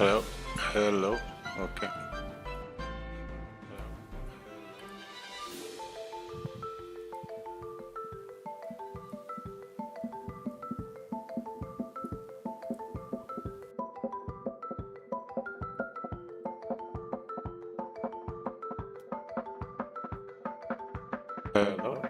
Hello. Hello. Okay. Hello.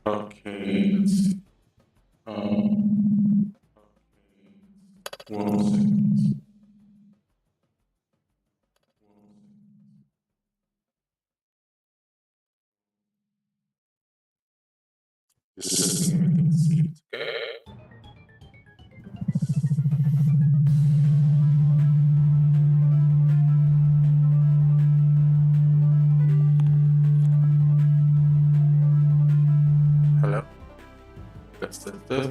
Okay. Um. 1 second. Just setting everything saved. Okay. Hello. Test. Okay.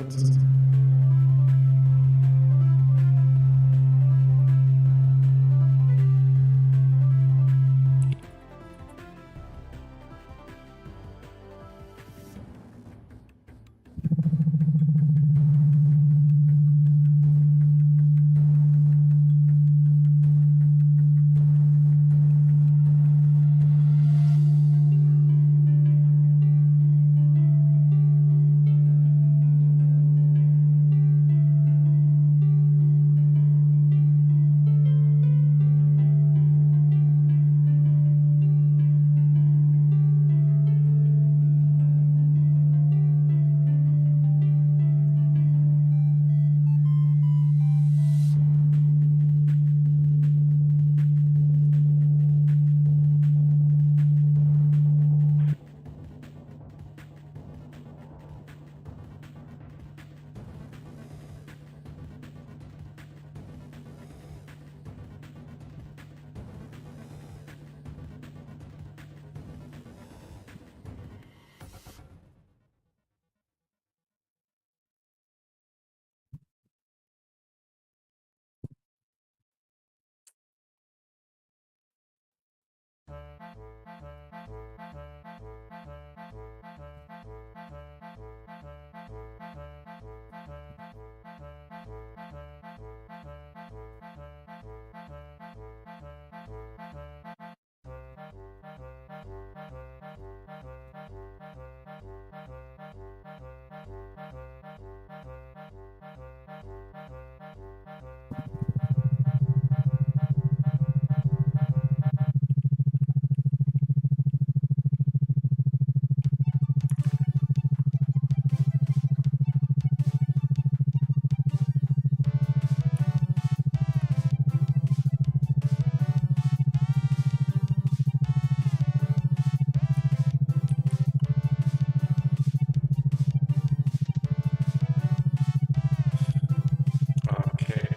Okay.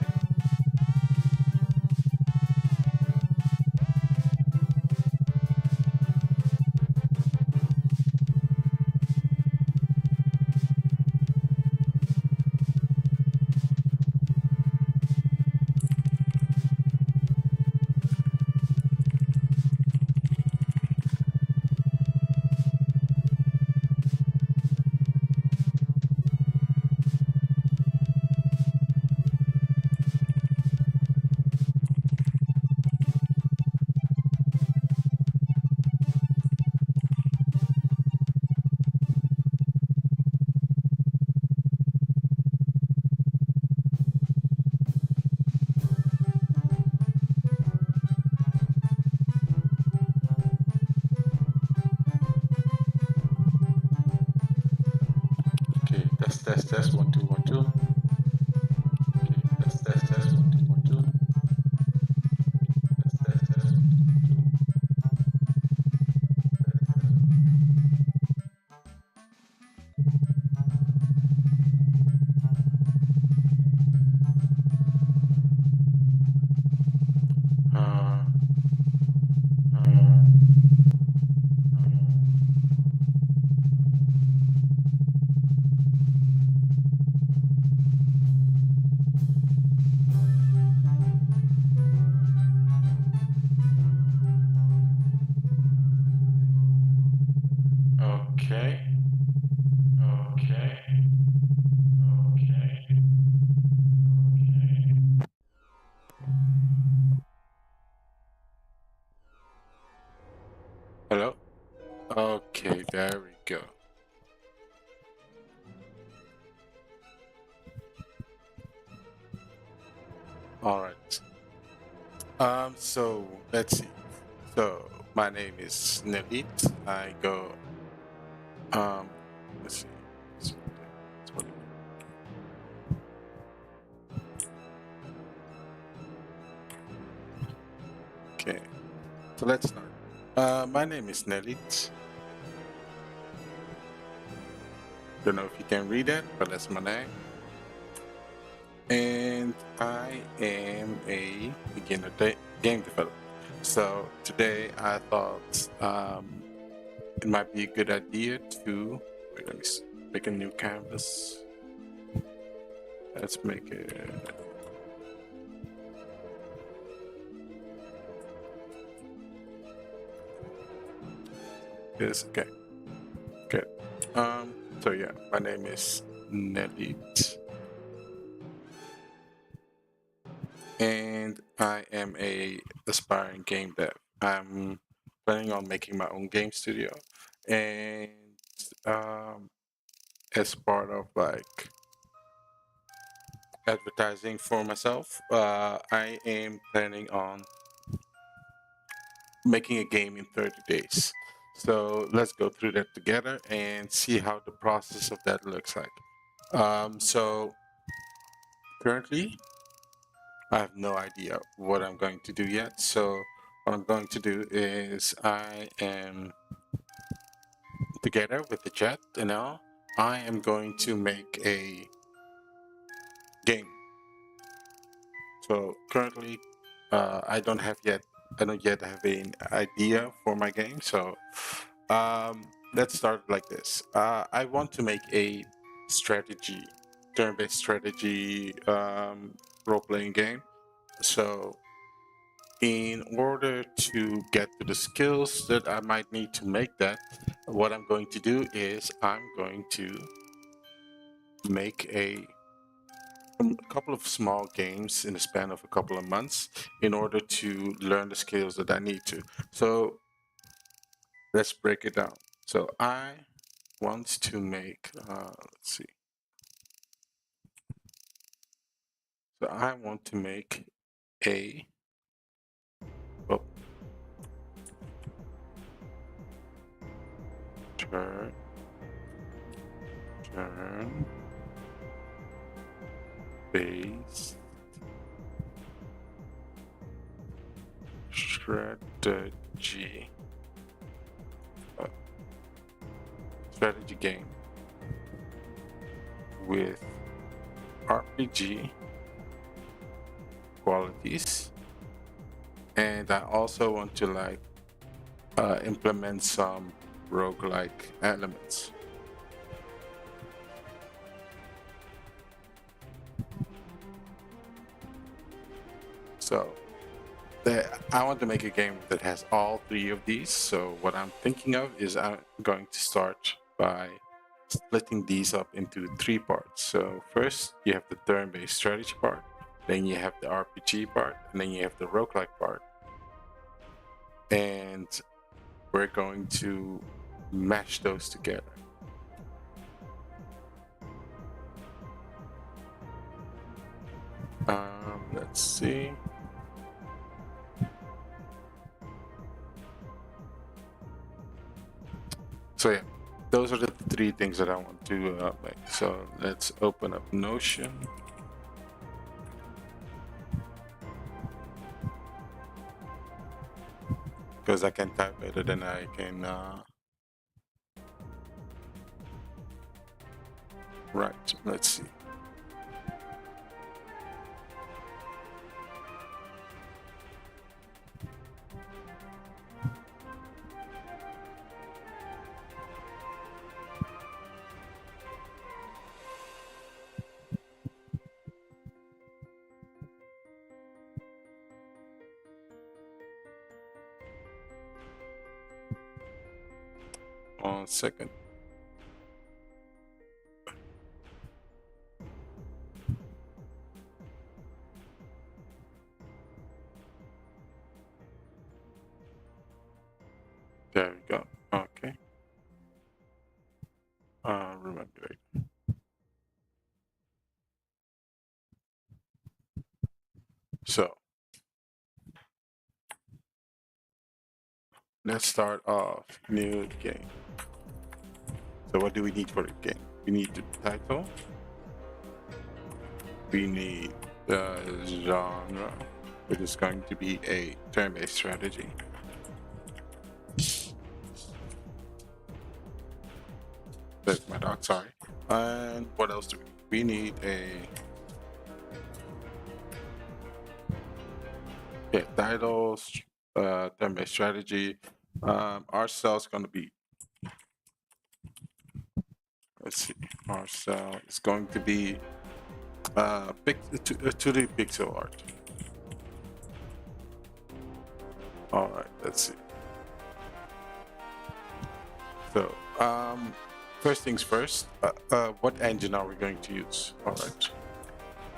Test. 1 2 1 2. Okay. Test. 1 2 1 2. Test. 1 2 1 2. Uh. Hello? Okay, there we go. All right. So let's see. So my name is Nelit. I go um let's see. It's what it- Okay. So let's start. My name is Nelit. Don't know if you can read it, but that's my name. And I am a beginner game developer. So today I thought it might be a good idea to wait, let me make a new canvas. Let's make it. This okay. Good. So yeah, my name is Nelit, and I am a aspiring game dev. I'm planning on making my own game studio, and um, as part of like advertising for myself, I am planning on making a game in 30 days. So let's go through that together and see how the process of that looks like. So currently, I have no idea what I'm going to do yet. So what I'm going to do is I am together with the chat and all, I am going to make a game. So currently, I don't yet have an idea for my game. So let's start like this. I want to make a strategy, turn-based strategy role-playing game. So in order to get to the skills that I might need to make that, what I'm going to do is I'm going to make a couple of small games in the span of a couple of months in order to learn the skills that I need to. So let's break it down. So I want to make, let's see. So I want to make a, oh, turn, base, strategy, uh, strategy game with RPG qualities, and I also want to like implement some roguelike elements. So I want to make a game that has all three of these. So what I'm thinking of is I'm going to start by splitting these up into three parts. So first you have the turn-based strategy part, then you have the RPG part, and then you have the roguelike part. And we're going to mash those together. Let's see. So yeah, those are the three things that I want to make. So let's open up Notion. Because I can type better than I can write. Let's see. One second. There we go. Okay. Remember. So let's start off new game. So what do we need for the game? We need the title. We need the genre, which is going to be a turn-based strategy. That's my dog, sorry. And what else do we need? Titles, turn-based strategy. Our cell's gonna be, let's see, our cell is going to be 2D pixel art. All right, let's see. So, first things first, what engine are we going to use? All right,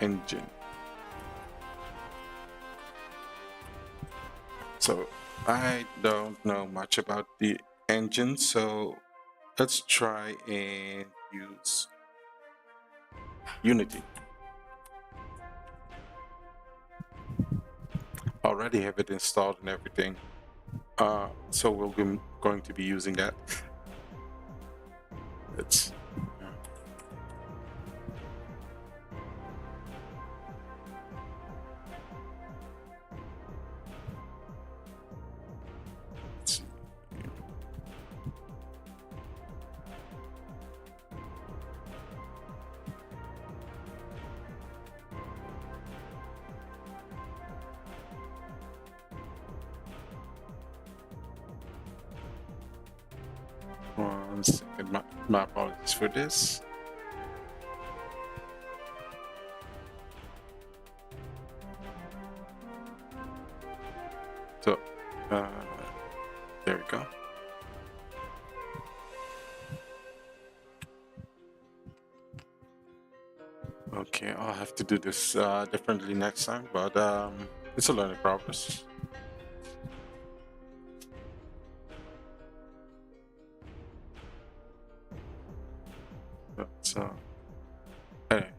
engine. So, I don't know much about the engine, so let's try and use Unity. Already have it installed and everything. So we'll be going to be using that. Let's see. One second, my apologies for this. So, there we go. Okay, I'll have to do this differently next time, but it's a learning process. So, anyway,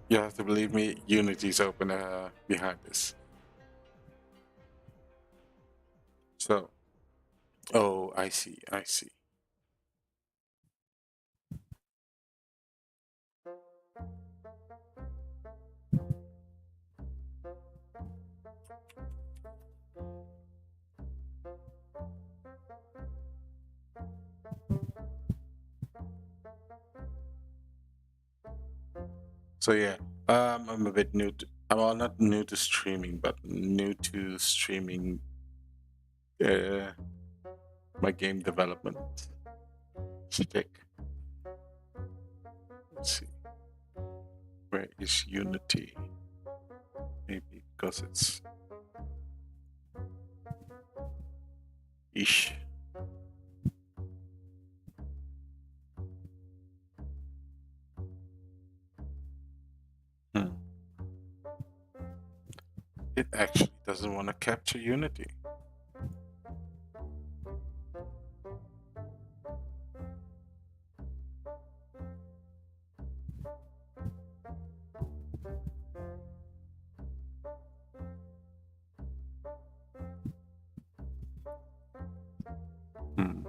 you have to believe me, Unity's open behind this. So, oh, I see, I see. So yeah, I'm a bit new to, well, not new to streaming, but new to streaming my game development stick. Let's see, where is Unity? Maybe because it's ish. Hmm. It actually doesn't want to capture Unity. Hmm.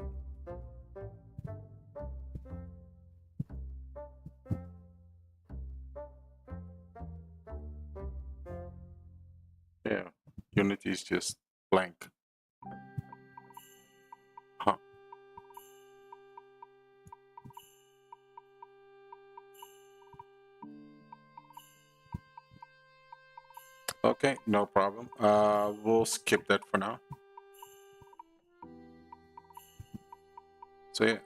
Yeah, Unity is just blank. Huh. Okay, no problem. We'll skip that for now. So yeah,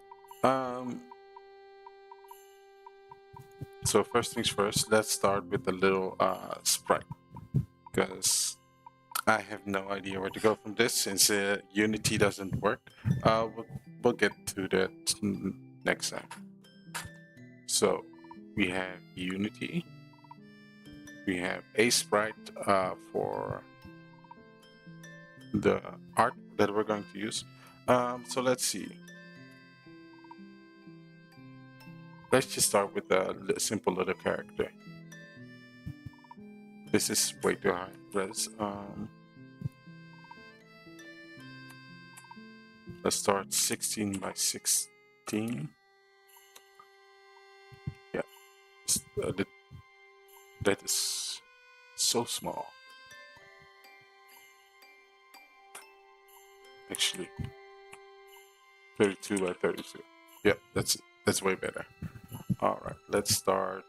so first things first, let's start with a little sprite, because I have no idea where to go from this since Unity doesn't work. We'll get to that next time. So we have Unity. We have a sprite for the art that we're going to use. So let's see. Let's just start with a simple little character. This is way too high res. Let's start 16 by 16. Yeah, that is so small. Actually, 32 by 32. Yeah, that's way better. All right, let's start.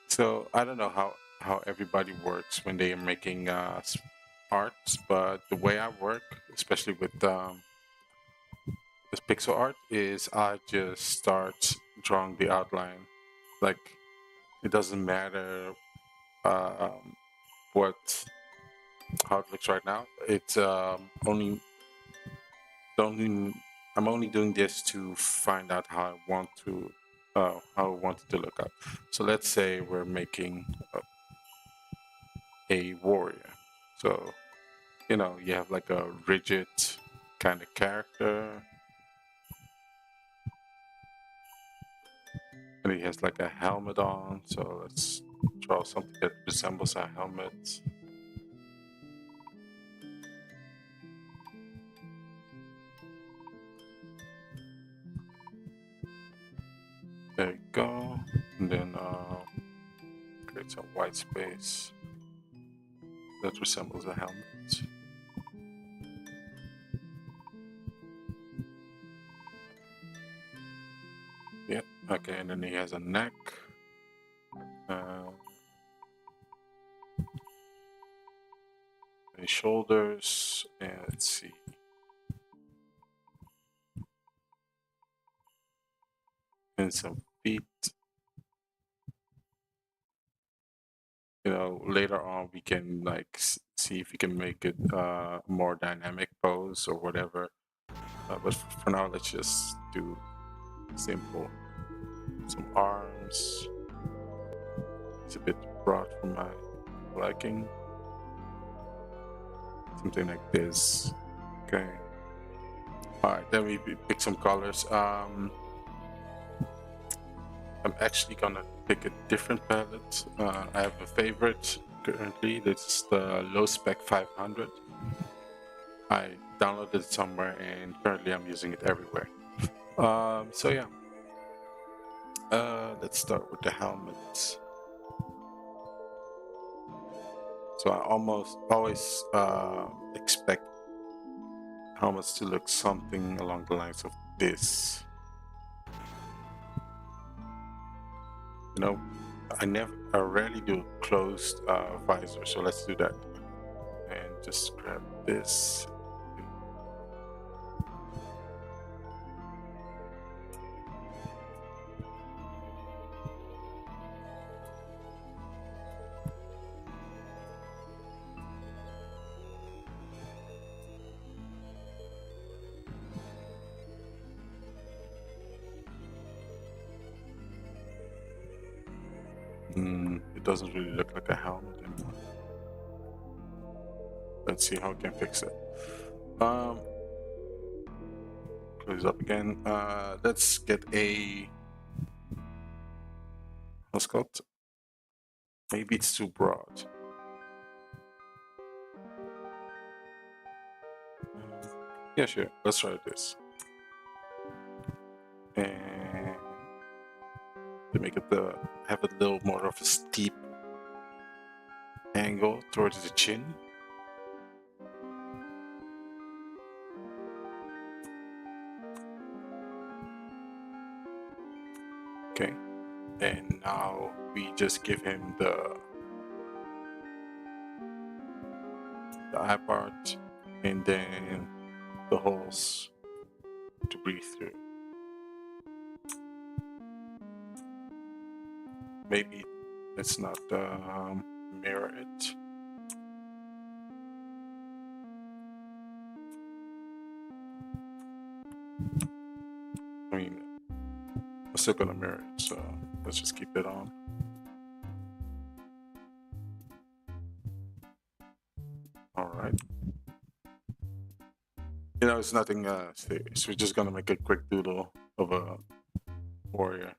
So I don't know how everybody works when they are making arts, but the way I work, especially with pixel art, is I just start drawing the outline. Like it doesn't matter what how it looks right now. It's only I'm only doing this to find out how I want it to look up. So let's say we're making a warrior. So you have like a rigid kind of character, and he has like a helmet on. So let's draw something that resembles a helmet. There you go. And then create some white space that resembles a helmet. Yeah, okay, and then he has a neck. And shoulders, and let's see. And some feet. Later on we can like see if we can make it more dynamic pose or whatever. But for now, let's just do simple. Some arms. It's a bit broad for my liking. Something like this. Okay. All right, then we pick some colors. I'm actually gonna pick a different palette. I have a favorite currently. This is the Low Spec 500. I downloaded it somewhere, and currently I'm using it everywhere. So yeah. Let's start with the helmet. So I almost always expect helmets to look something along the lines of this. I rarely do closed visor, so let's do that. And just grab this. It doesn't really look like a helmet anymore. Let's see how we can fix it. Close up again. Let's get a what's called. Maybe it's too broad. Yeah, sure. Let's try this. And to make it have a little more of a steep angle towards the chin. Okay, and now we just give him the eye part and then the holes to breathe through. Maybe let's not mirror it. I mean, I'm still gonna mirror it, so let's just keep it on. right? You know, it's nothing serious. We're just gonna make a quick doodle of a warrior.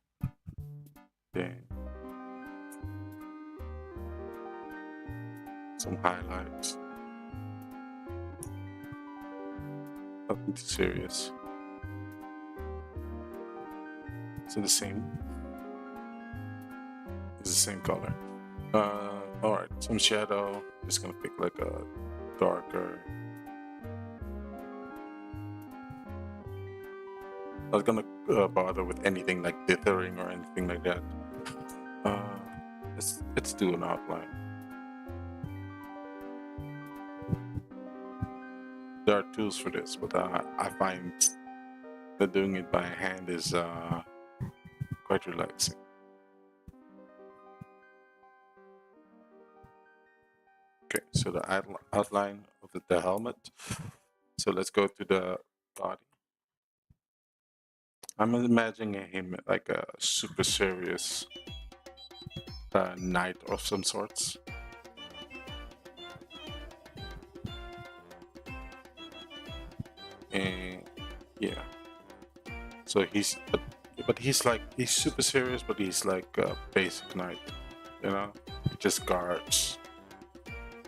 Then some highlights. Nothing too serious. So the same. It's the same color. All right. Some shadow. Just gonna pick like a darker. Not gonna bother with anything like dithering or anything like that. Uh, let's do an outline. There are tools for this, but I find that doing it by hand is quite relaxing. Okay, so the outline of the helmet. So let's go to the body. I'm imagining him like a super serious knight of some sorts. And yeah, so but he's super serious, but he's like a basic knight, you know, he just guards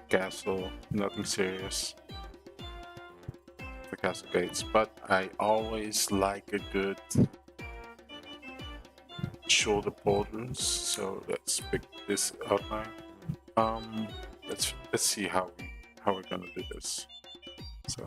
castle, nothing serious. The castle gates, but I always like a good shoulder pauldrons. So let's pick this outline. Let's see how we're gonna do this. So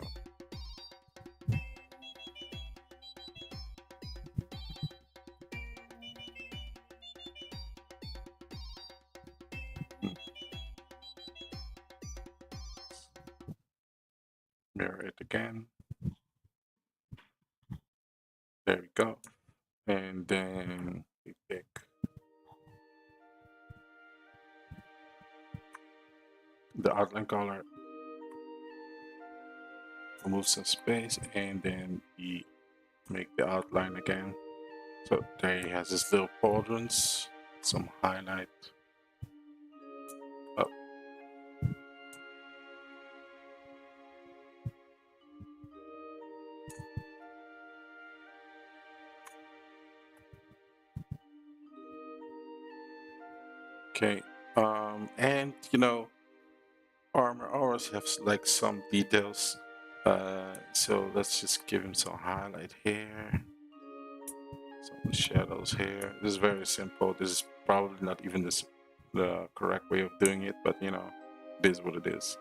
mirror it again. There we go. And then we pick the outline color, remove some space, and then we make the outline again. So there he has his little pauldrons, some highlight. Up. Okay, and you know, armor always has like some details. So let's just give him some highlight here, some shadows here. This is very simple. This is probably not even the correct way of doing it, but you know, it is what it is.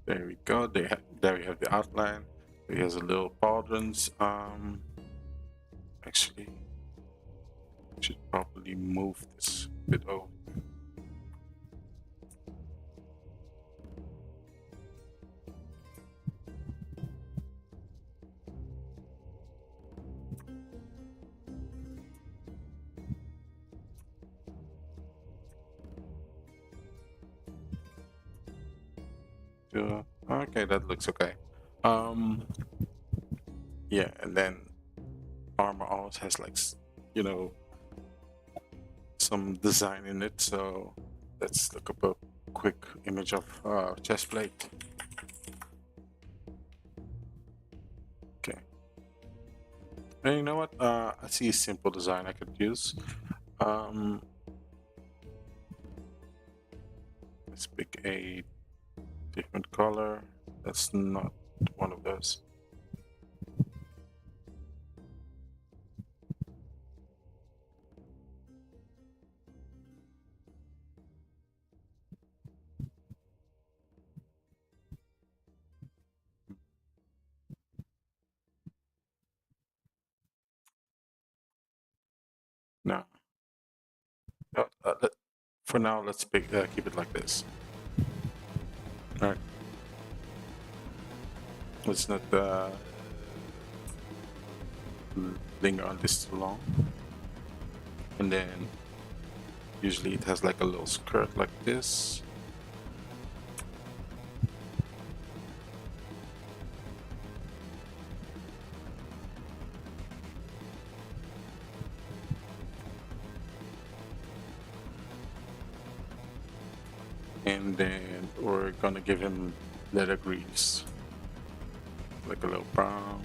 There we go. There we have the outline. Here's a little pauldrons. Actually, should probably move this a bit over. Okay, that looks okay. Yeah, and then armor always has like you know, some design in it. So let's look up a quick image of chest plate. Okay. And you know what? I see a simple design I could use. Let's pick a different color. That's not one of those. No. No, For now, let's keep it like this. All right. Let's not linger on this too long. And then usually it has like a little skirt like this. And then we're gonna give him leather grease, like a little brown.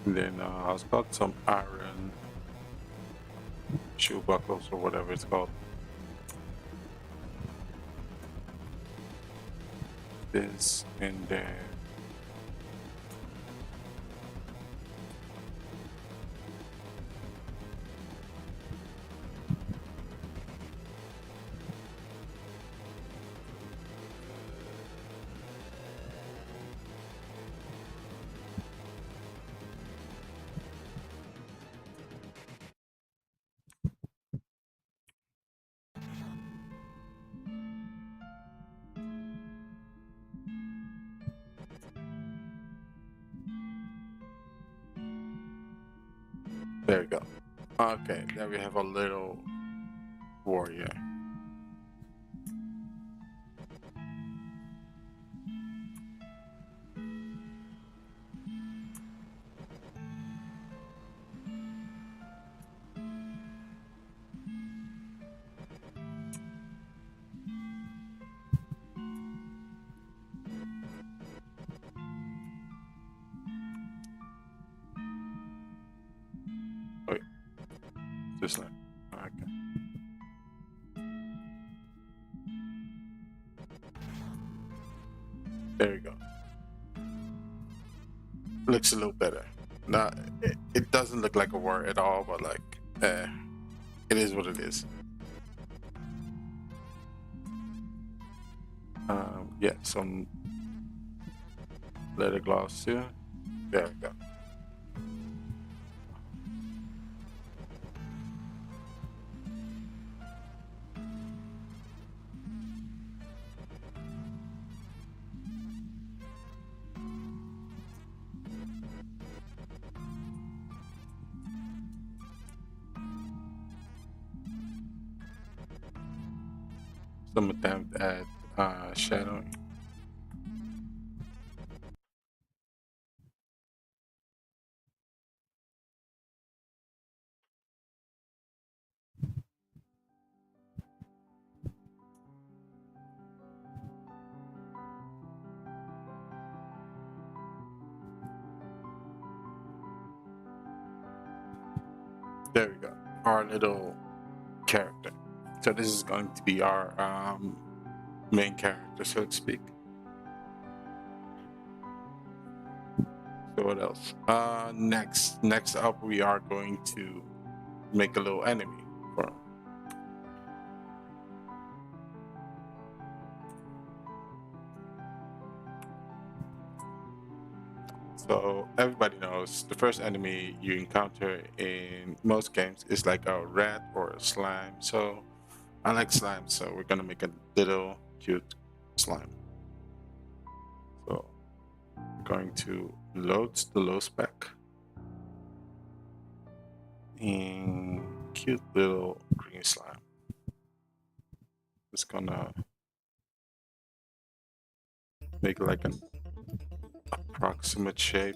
And then I've got some iron shoe buckles or whatever it's called. This and then there you go. Okay, there we have a little warrior. Wait, this line. Okay. There you go. Looks a little better. Now, it doesn't look like a war at all, but like, it is what it is. Yeah, some leather gloss too. There we go. Some attempt at shadowing. There we go. Our little character. So this is going to be our main character, so to speak. So what else? Next up, we are going to make a little enemy for him. So everybody knows the first enemy you encounter in most games is like a rat or a slime. So I like slime, so we're gonna make a little cute slime. So we're going to load the low spec in cute little green slime. It's gonna make like an approximate shape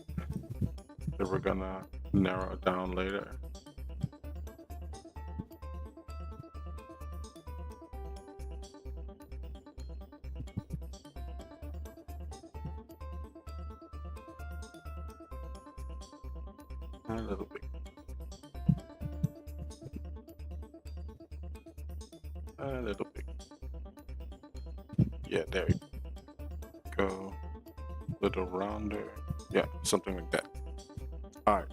that we're gonna narrow down later. A little bit. A little bit. Yeah, there we go. little rounder. Yeah, something like that. All right.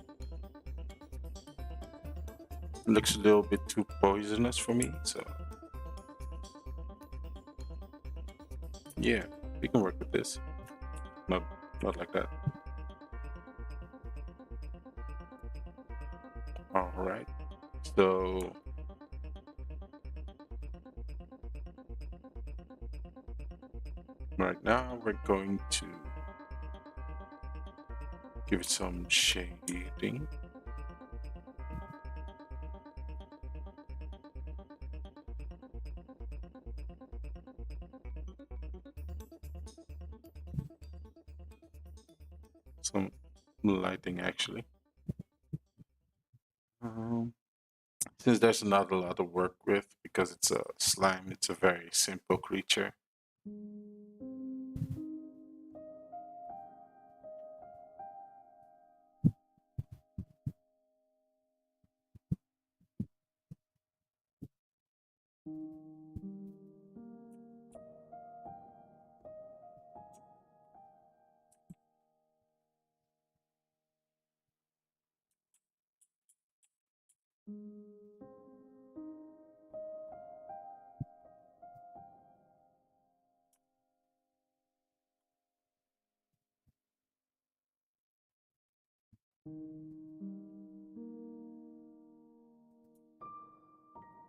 Looks a little bit too poisonous for me, so yeah, we can work with this. Not, not like that. All right. So right now we're going to give it some shading. Some lighting actually. Um, since there's not a lot to work with because it's a slime, it's a very simple creature.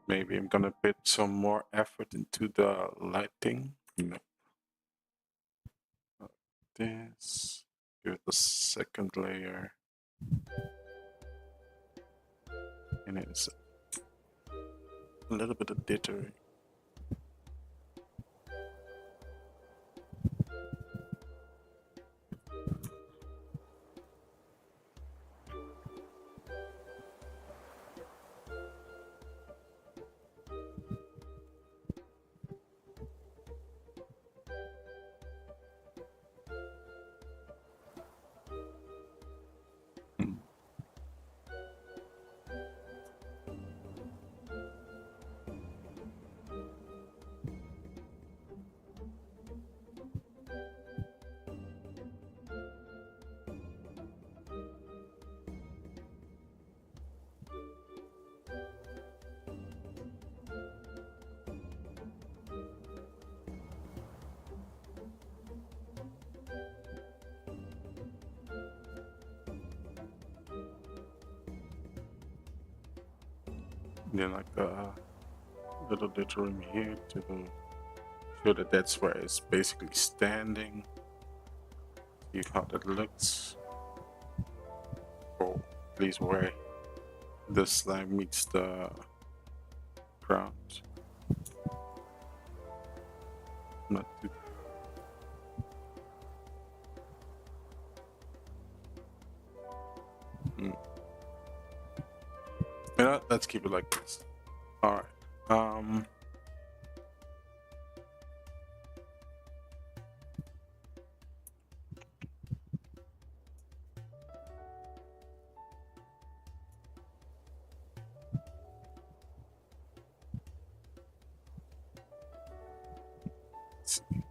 Maybe I'm gonna put some more effort into the lighting. This. Give it a second layer. And it's a little bit of dittery. Mm. Then like a little dittery here to show that that's where it's basically standing. See how that looks. Oh, please where the slime meets the ground. Not too. Mm. You know, let's keep it like this. All right. Let's see.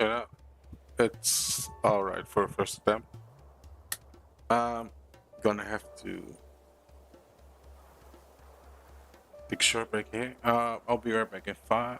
Yeah, it's all right for a first attempt. Gonna have to take a short break here. I'll be right back in 5.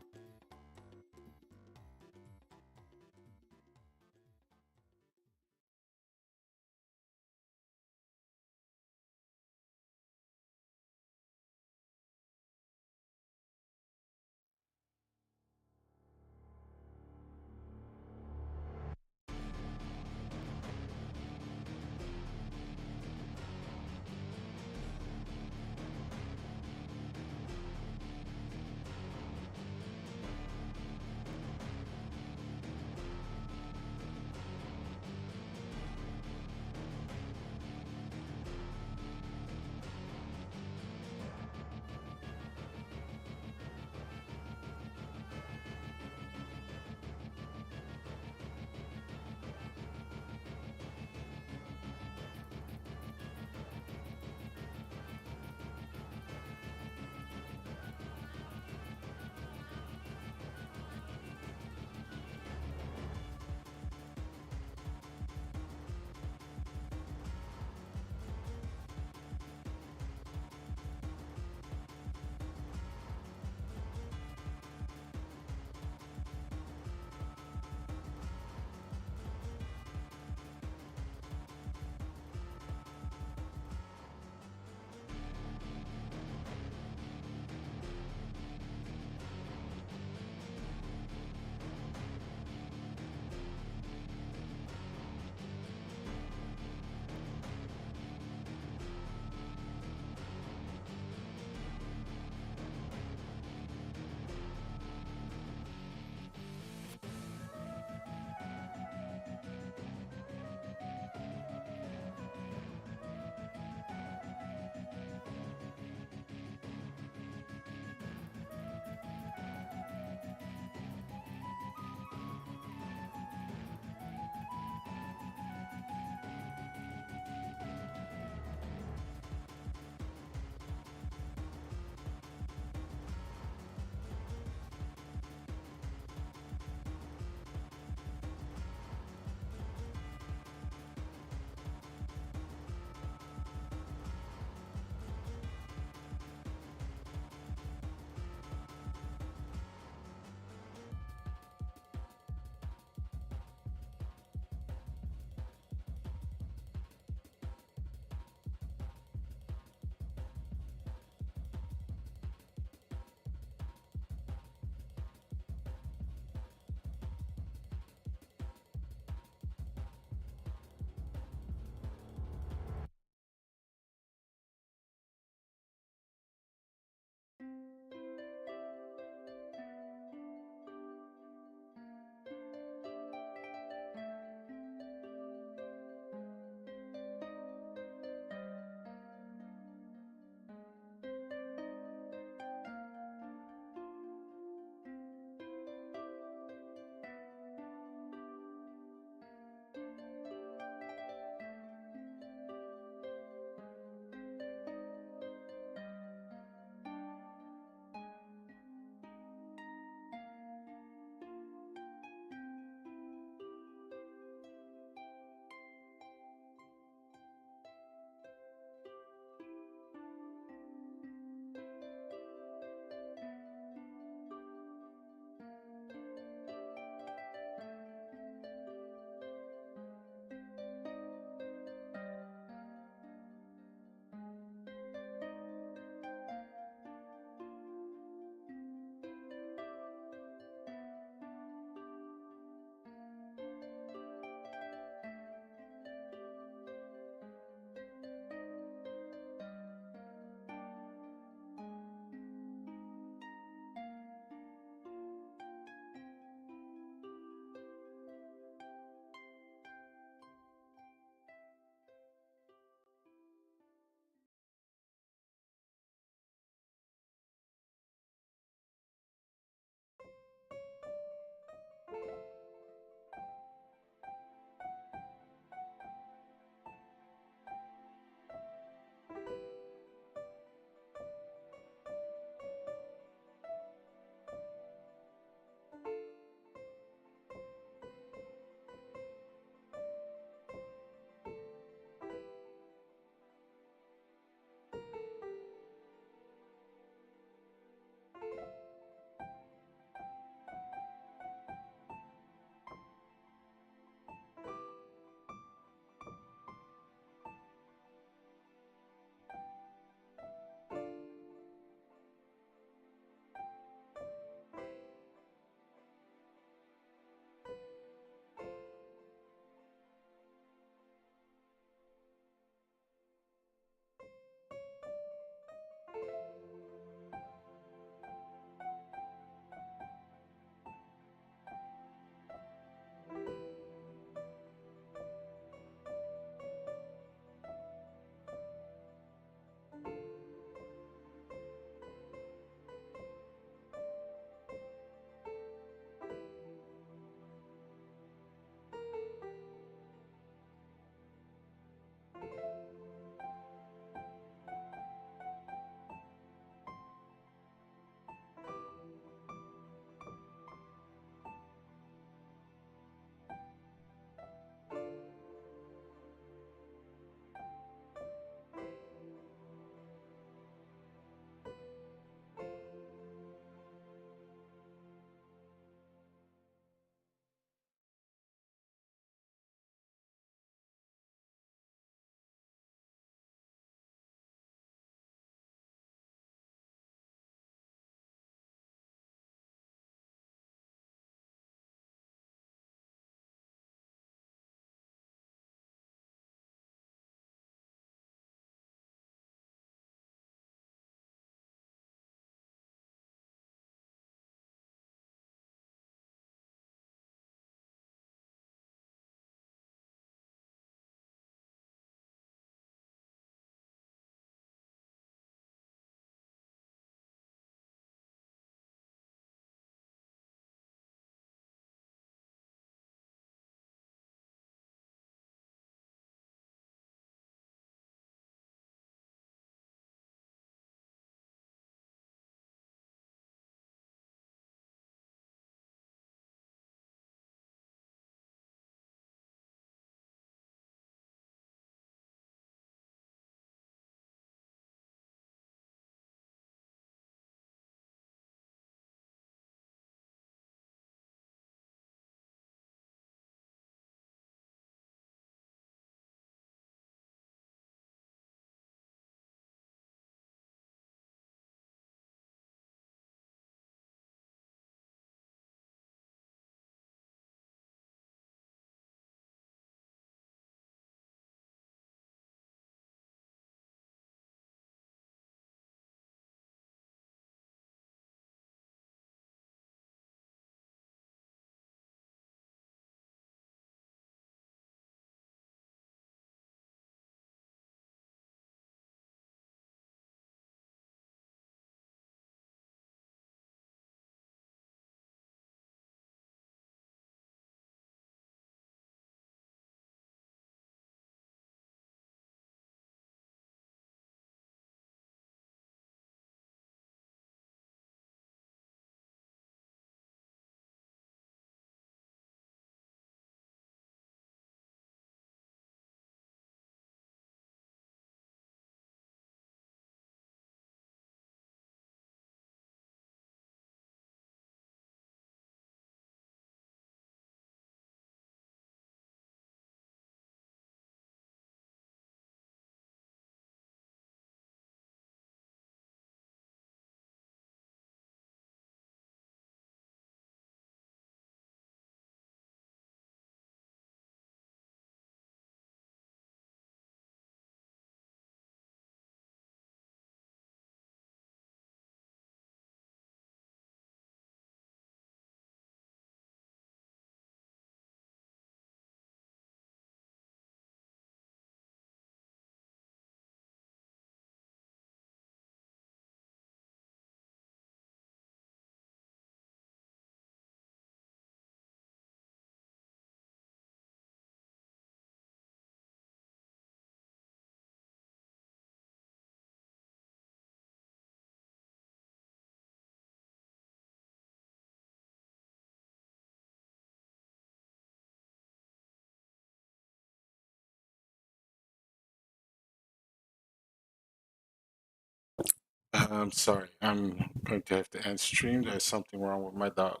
I'm sorry. I'm going to have to end stream. There's something wrong with my dog.